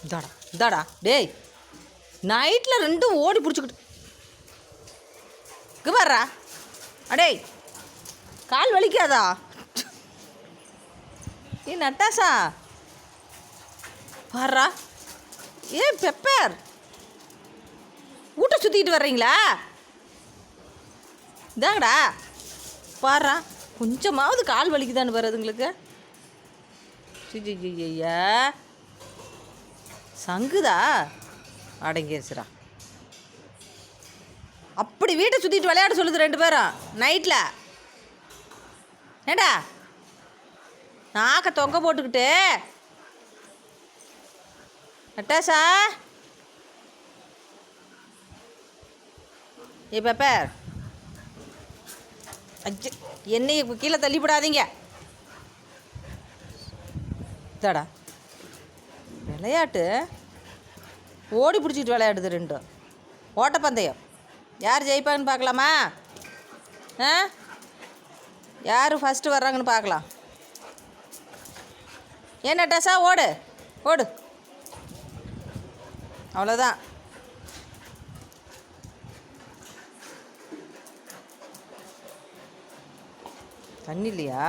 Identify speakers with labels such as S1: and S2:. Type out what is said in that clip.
S1: இதாடா இதாடா டேய், நைட்டில் ரெண்டும் ஓடி பிடிச்சிக்கிட்டு வர்றா. அடேய், கால் வலிக்காதா? நட்டாசா வர்றா. பெப்பர் வீட்டை சுற்றிக்கிட்டு வர்றீங்களா? இதாங்கடா பாடுறா. கொஞ்சமாவது கால் வலிக்குதான்னு வர்றதுங்களுக்கு. ஐயா சங்குதா அடங்கிருச்சுடா. அப்படி வீட்டை சுற்றிட்டு விளையாட சொல்லுது ரெண்டு பேரும் நைட்டில். ஏண்டா நாக்க தொங்க போட்டுக்கிட்டு நட்டாசா பெப்பர் அஜ் என்னையை கீழே தள்ளிவிடாதீங்க. இதாடா விளையாட்டு ஓடி பிடிச்சிட்டு விளையாடுது ரெண்டும். ஓட்டப்பந்தயம் யார் ஜெயிப்பாங்கன்னு பார்க்கலாமா? யார் ஃபஸ்ட்டு வர்றாங்கன்னு பார்க்கலாம். ஏன் நட்டாசா ஓடு ஓடு, அவ்வளோதான். தண்ணி இல்லையா?